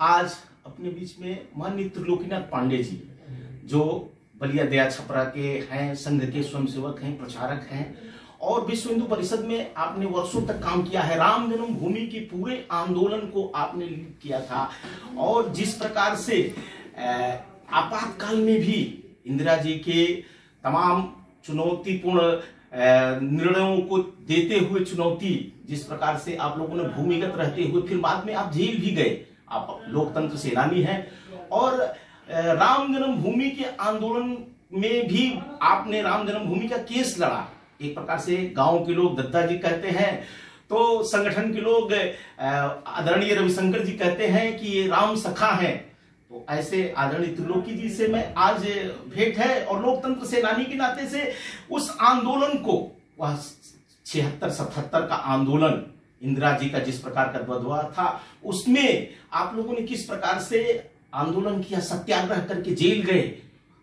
आज अपने बीच में माननीय त्रिलोकीनाथ पांडे जी, जो बलिया दया छपरा के हैं, संघ के स्वयंसेवक हैं, प्रचारक हैं और विश्व हिंदू परिषद में आपने वर्षों तक काम किया है। राम जन्मभूमि की पूरे आंदोलन को आपने लीड किया था और जिस प्रकार से आपातकाल में भी इंदिरा जी के तमाम चुनौतीपूर्ण निर्णयों को देते हुए चुनौती, जिस प्रकार से आप लोगों ने भूमिगत रहते हुए फिर बाद में आप जेल भी गए, आप लोकतंत्र सेनानी हैं और राम जन्मभूमि के आंदोलन में भी आपने राम जन्मभूमि का केस लड़ा। एक प्रकार से गांव के लोग दद्दा जी कहते हैं, तो संगठन के लोग आदरणीय रविशंकर जी कहते हैं कि ये राम सखा हैं। तो ऐसे आदरणीय त्रिलोकी जी से मैं आज भेंट है और लोकतंत्र सेनानी के नाते से उस आंदोलन को, वह 76-77 का आंदोलन इंदिरा जी का जिस प्रकार का दबदबा था, उसमें आप लोगों ने किस प्रकार से आंदोलन किया, सत्याग्रह करके जेल गए।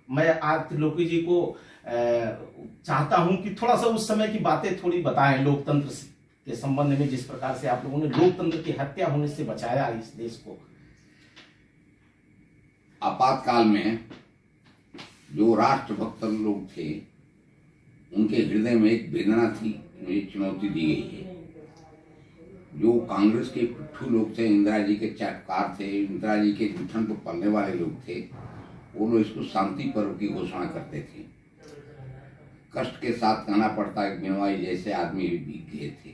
मैं आज त्रिलोकी जी को चाहता हूं कि थोड़ा सा उस समय की बातें थोड़ी बताएं लोकतंत्र के संबंध में, जिस प्रकार से आप लोगों ने लोकतंत्र की हत्या होने से बचाया इस देश को। आपातकाल में जो राष्ट्रभक्त लोग थे, उनके हृदय में एक वेदना थी, उन्हें चुनौती दी गई है। जो कांग्रेस के पिट्ठू लोग थे, इंदिरा जी के चटकार थे, इंदिरा जी के जूठन पर पलने वाले लोग थे, वो लोग इसको शांति पर्व की घोषणा करते थे। कष्ट के साथ कहना पड़ता है, बिनोई जैसे आदमी भी गए थे।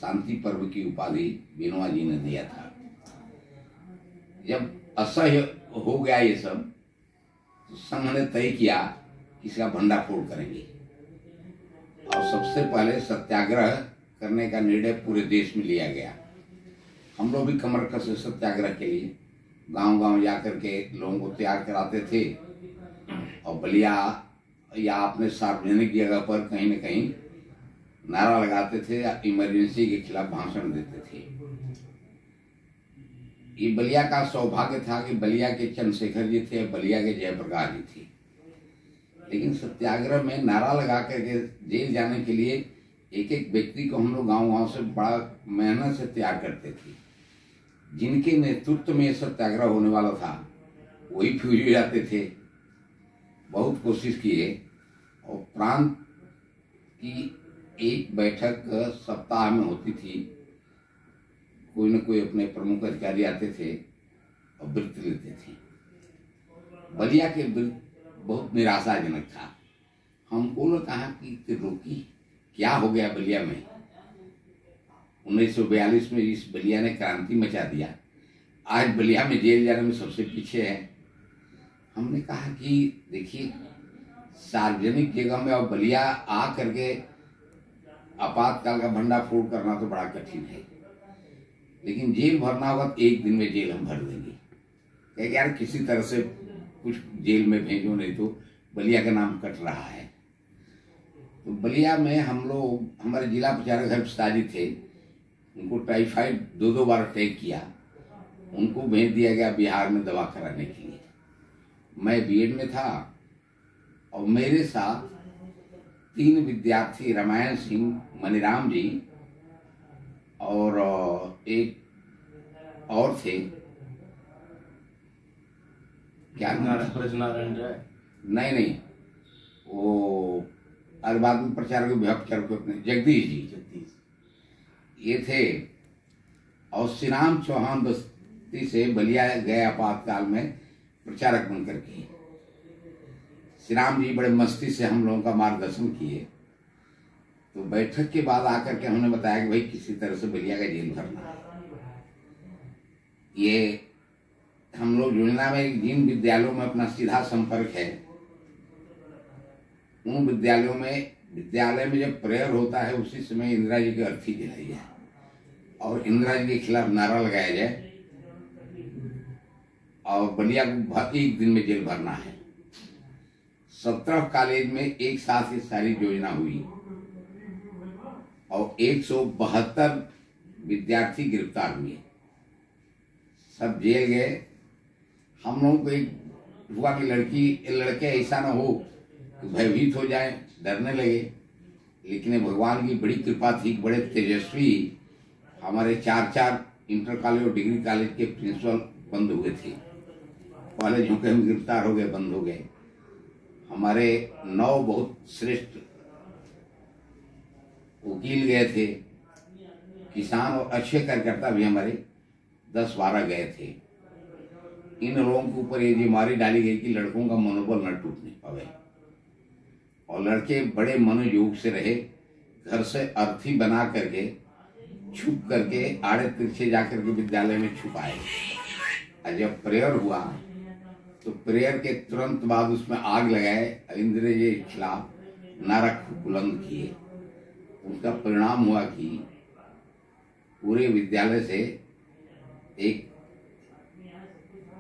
शांति पर्व की उपाधि बिनोई जी ने दिया था। जब असह्य हो गया ये सब, तो संघ ने तय किया कि इसका भंडाफोड़ करेंगे और सबसे पहले सत्याग्रह करने का निर्णय पूरे देश में लिया गया। हम लोग भी कमर कसे सत्याग्रह के लिए गांव-गांव जाकर के लोगों को तैयार कराते थे और बलिया या अपने सार्वजनिक जगह पर कहीं न कहीं नारा लगाते थे या इमरजेंसी के खिलाफ भाषण देते थे। ये बलिया का सौभाग्य था कि बलिया के चंद्रशेखर जी थे, बलिया के जयप्रकाश जी थे। लेकिन सत्याग्रह में नारा लगा करके जेल जाने के लिए एक एक व्यक्ति को हम लोग गांव-गांव से बड़ा मेहनत से तैयार करते थे। जिनके नेतृत्व में सत्याग्रह होने वाला था, वही फ्यूज हो जाते थे। बहुत कोशिश किए और प्रांत की एक बैठक सप्ताह में होती थी। कोई न कोई अपने प्रमुख अधिकारी आते थे और व्रत लेते थे। बलिया के व्रत बहुत निराशाजनक था। हमको ने कहा कि त्रिलोकी क्या हो गया बलिया में। 1942 में इस बलिया ने क्रांति मचा दिया, आज बलिया में जेल जाने में सबसे पीछे है। हमने कहा कि देखिए, सार्वजनिक जगह में और बलिया आ करके आपातकाल का भंडाफोड़ करना तो बड़ा कठिन है, लेकिन जेल भरना होगा तो एक दिन में जेल हम भर देंगे। कहे यार किसी तरह से कुछ जेल में भेजो, नहीं तो बलिया का नाम कट रहा है। तो बलिया में हम लोग, हमारे जिला प्रचारक हर्षदाजी थे, उनको टाइफाइड 2 बार अटैक किया, उनको भेज दिया गया बिहार में दवा कराने के लिए। मैं बीएड में था और मेरे साथ 3 विद्यार्थी, रामायण सिंह, मनीराम जी और एक और थे, क्या नारायण राय, नहीं, वो अरबाद में प्रचारक अपने जगदीश जी, ये थे। और श्री राम चौहान बस्ती से बलिया गए आपातकाल में प्रचारक बनकर के। श्री राम जी बड़े मस्ती से हम लोगों का मार्गदर्शन किए। तो बैठक के बाद आकर के हमने बताया कि भाई किसी तरह से बलिया का जेल भरना है। ये हम लोग योजना में जिन विद्यालयों में अपना सीधा संपर्क है, उन विद्यालयों में, विद्यालय में जब प्रेयर होता है उसी समय इंदिरा जी की अर्थी जलाई जाए और इंदिरा जी के खिलाफ नारा लगाया जाए और बलिया को एक दिन में जेल भरना है। 17 कॉलेज में एक साथ ये सारी योजना हुई और 172 विद्यार्थी गिरफ्तार हुए, सब जेल गए। हम लोगों को एक हुआ कि लड़के ऐसा ना हो कि भयभीत हो जाए, डरने लगे, लेकिन भगवान की बड़ी कृपा थी, बड़े तेजस्वी हमारे 4 इंटर कॉलेज और डिग्री कॉलेज के प्रिंसिपल बंद हुए थे। पहले झोंके में गिरफ्तार हो गए, बंद हो गए। हमारे 9 बहुत श्रेष्ठ वकील गए थे, किसान और अच्छे कार्यकर्ता भी हमारे 10-12 गए थे। इन लोगों के ऊपर ये जिम्मेदारी डाली गई कि लड़कों का मनोबल न टूटने पावे और लड़के बड़े मनोयोग से रहे। घर से अर्थी बना करके छुप करके आड़े तिरछे जाकर के विद्यालय में छुपाए। और जब प्रेयर हुआ तो प्रेयर के तुरंत बाद उसमें आग लगाए, अंग्रेजों के खिलाफ नारा बुलंद किए। उसका परिणाम हुआ कि पूरे विद्यालय से एक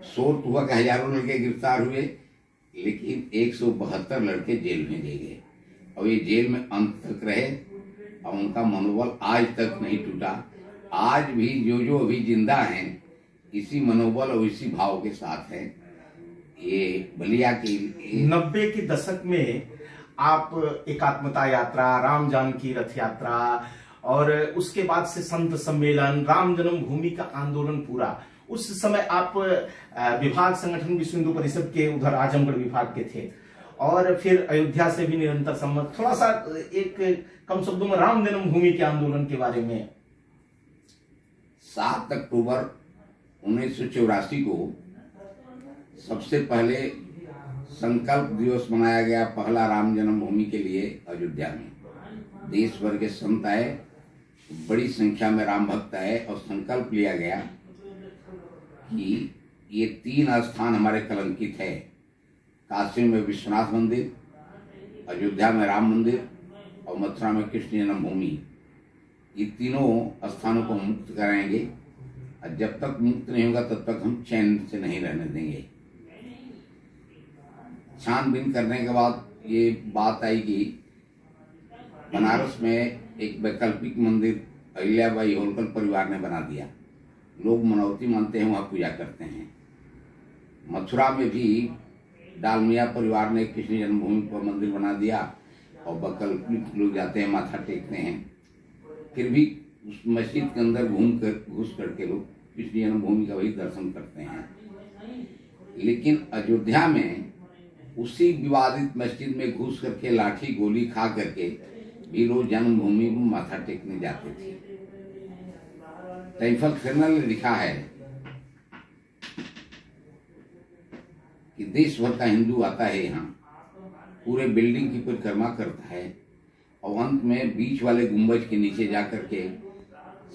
शोर हुआ कि हजारों लड़के गिरफ्तार हुए, लेकिन 172 लड़के जेल में ले गए और ये जेल में अंत तक रहे और उनका मनोबल आज तक नहीं टूटा। आज भी जो अभी जिंदा हैं इसी मनोबल और इसी भाव के साथ है। ये बलिया की 90 के दशक में आप एकात्मता यात्रा, राम जानकी रथ यात्रा और उसके बाद से संत सम्मेलन, राम जन्मभूमि का आंदोलन पूरा, उस समय आप विभाग संगठन विश्व हिंदू परिषद के उधर आजमगढ़ विभाग के थे और फिर अयोध्या से भी निरंतर संबंध। थोड़ा सा एक कम शब्दों में राम जन्मभूमि के आंदोलन के बारे में। 7 अक्टूबर 1984 को सबसे पहले संकल्प दिवस मनाया गया, पहला राम जन्मभूमि के लिए अयोध्या में। देश भर के संत आए, बड़ी संख्या में राम भक्त आए और संकल्प लिया गया कि ये 3 स्थान हमारे कलंकित है। काशी में विश्वनाथ मंदिर, अयोध्या में राम मंदिर और मथुरा में कृष्ण जन्मभूमि, ये तीनों स्थानों को मुक्त कराएंगे और जब तक मुक्त नहीं होगा तब तक हम चैन से नहीं रहने देंगे। छानबीन करने के बाद ये बात आई कि बनारस में एक वैकल्पिक मंदिर अहिल्याबाई होलकर परिवार ने बना दिया। लोग मनौती मानते हैं, वहाँ पूजा करते हैं। मथुरा में भी डालमिया परिवार ने कृष्ण जन्मभूमि पर मंदिर बना दिया और वैकल्पिक लोग जाते हैं, माथा टेकते हैं। फिर भी उस मस्जिद के अंदर घुस करके लोग कृष्ण जन्मभूमि का वही दर्शन करते हैं। लेकिन अयोध्या में उसी विवादित मस्जिद में घुस करके लाठी गोली खा करके भी लोग जन्मभूमि में माथा टेकने जाते थे। टाइम्स ऑफ जर्नल ने लिखा है कि देश भर का हिंदू आता है यहाँ, पूरे बिल्डिंग की परिक्रमा करता है और अंत में बीच वाले गुंबज के नीचे जाकर के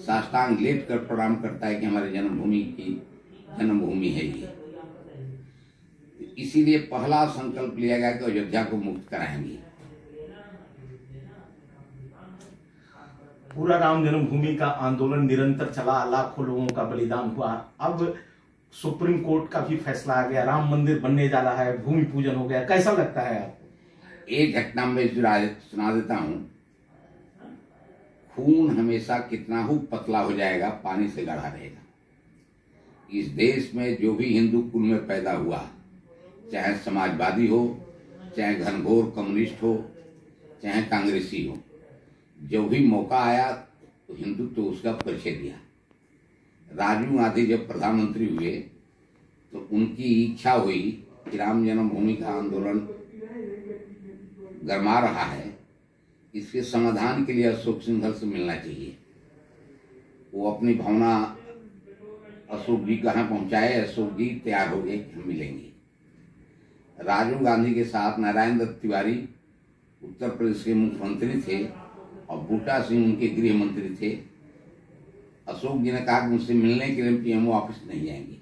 साष्टांग लेट कर प्रणाम करता है कि हमारे जन्मभूमि की जन्मभूमि है ये। इसीलिए पहला संकल्प लिया गया कि अयोध्या को मुक्त कराएंगे। पूरा राम जन्मभूमि का आंदोलन निरंतर चला, लाखों लोगों का बलिदान हुआ। अब सुप्रीम कोर्ट का भी फैसला आ गया, राम मंदिर बनने जा रहा है, भूमि पूजन हो गया। कैसा लगता है आपको? एक घटना में सुना देता हूं। खून हमेशा कितना ही पतला हो जाएगा, पानी से गाढ़ा रहेगा। इस देश में जो भी हिंदू कुल में पैदा हुआ, चाहे समाजवादी हो, चाहे घनघोर कम्युनिस्ट हो, चाहे कांग्रेसी हो, जो भी मौका आया तो हिंदुत्व तो उसका परिचय दिया। राजीव गांधी जब प्रधानमंत्री हुए तो उनकी इच्छा हुई कि राम जन्मभूमि का आंदोलन गरमा रहा है, इसके समाधान के लिए अशोक सिंघल से मिलना चाहिए। वो अपनी भावना अशोक जी कहाँ पहुंचाए, अशोक जी तैयार हो गए कि हम मिलेंगे। राजीव गांधी के साथ नारायण दत्त तिवारी उत्तर प्रदेश के मुख्यमंत्री थे और बूटा सिंह उनके गृह मंत्री थे। अशोक जी ने कहा कि मुझसे मिलने के लिए पीएमओ ऑफिस नहीं जाएंगे,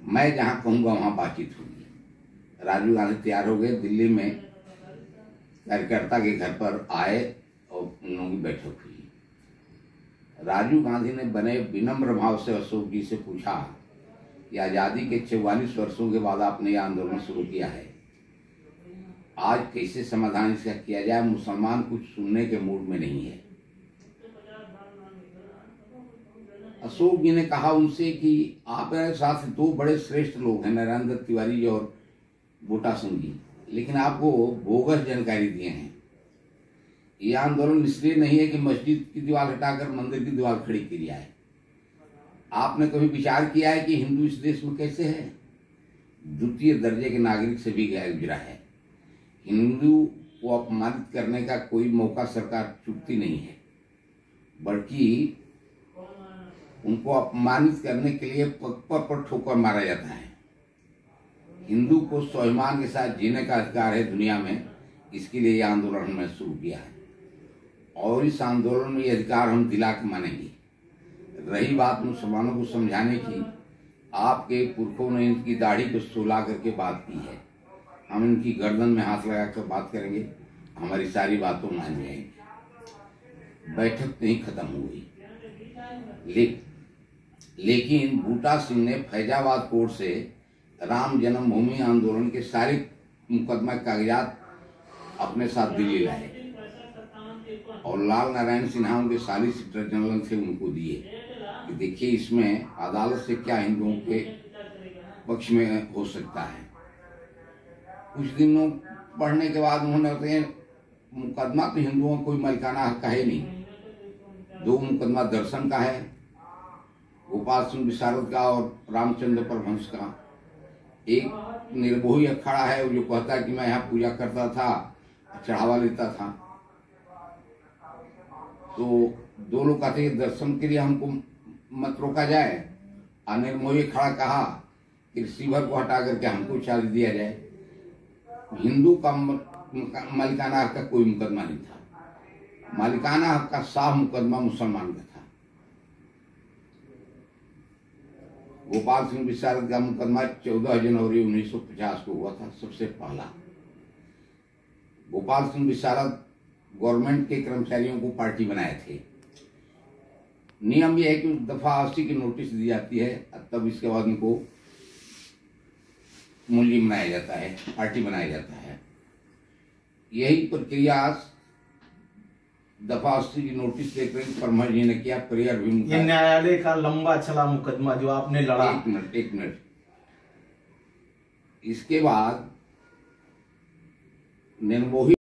मैं जहां कहूंगा वहां बातचीत होगी। राजीव गांधी तैयार हो गए, दिल्ली में कार्यकर्ता के घर पर आए और उन लोगों की बैठक हुई। राजीव गांधी ने बने विनम्र भाव से अशोक जी से पूछा कि आजादी के 44 वर्षों के बाद आपने यह आंदोलन शुरू किया है, आज कैसे समाधान इसका किया जाए? मुसलमान कुछ सुनने के मूड में नहीं है। अशोक जी ने कहा उनसे कि आप मेरे साथ 2 बड़े श्रेष्ठ लोग हैं, नारायण दत्त तिवारी जी और बूटा सिंह जी, लेकिन आपको बोगस जानकारी दिए हैं। यह आंदोलन इसलिए नहीं है कि मस्जिद की दीवार हटाकर मंदिर की दीवार खड़ी की जाए। आपने कभी विचार किया है कि हिंदू इस देश में कैसे है? द्वितीय दर्जे के नागरिक से भी गया गुजरा है। हिंदू को अपमानित करने का कोई मौका सरकार चूकती नहीं है, बल्कि उनको अपमानित करने के लिए पग पर ठोकर मारा जाता है। हिंदू को स्वाभिमान के साथ जीने का अधिकार है दुनिया में, इसके लिए यह आंदोलन हमने शुरू किया है और इस आंदोलन में ये अधिकार हम दिला के मानेंगे। रही बात मुसलमानों को समझाने की, आपके पुरखों ने इनकी दाढ़ी को सुला करके बात की है, हम इनकी गर्दन में हाथ लगाकर बात करेंगे, हमारी सारी बातों मान जाएंगे। बैठक नहीं खत्म हो गई, लेकिन बूटा सिंह ने फैजाबाद कोर्ट से राम जन्मभूमि आंदोलन के सारे मुकदमा कागजात अपने साथ दिल्ली लाए और लाल नारायण सिन्हा उनके सॉलिसिटर जनरल थे, उनको दिए कि देखिए इसमें अदालत से क्या हिंदुओं के पक्ष में हो सकता है। कुछ दिनों पढ़ने के बाद उन्होंने बताया मुकदमा तो हिंदुओं का कोई मालिकाना हक का है नहीं, दो मुकदमा दर्शन का है, गोपाल सिंह विशारद का और रामचंद्र परमहंस का। एक निर्मोही अखाड़ा है जो कहता है कि मैं यहाँ पूजा करता था, चढ़ावा लेता था, तो दो लोग कहते हैं दर्शन के लिए हमको मत रोका जाए, और निर्मोही अखाड़ा कहा कि रिसीवर को हटा करके हमको चार्ज दिया जाए। हिंदू का मालिकाना हक का कोई मुकदमा नहीं था, मालिकाना हक का साफ मुकदमा मुसलमान का था। गोपाल सिंह विशारद का मुकदमा 14 जनवरी 1950 को हुआ था, सबसे पहला। गोपाल सिंह विशारद गवर्नमेंट के कर्मचारियों को पार्टी बनाए थे। नियम यह है कि दफा 80 की नोटिस दी जाती है, तब इसके बाद उनको मुलजिम बनाया जाता है, पार्टी बनाया जाता है। यही प्रक्रिया दफा 80 की नोटिस देकर परमहंस जी ने किया। परियर भी ये न्यायालय का लंबा चला मुकदमा जो आपने लड़ा। एक मिनट, इसके बाद निर्मोही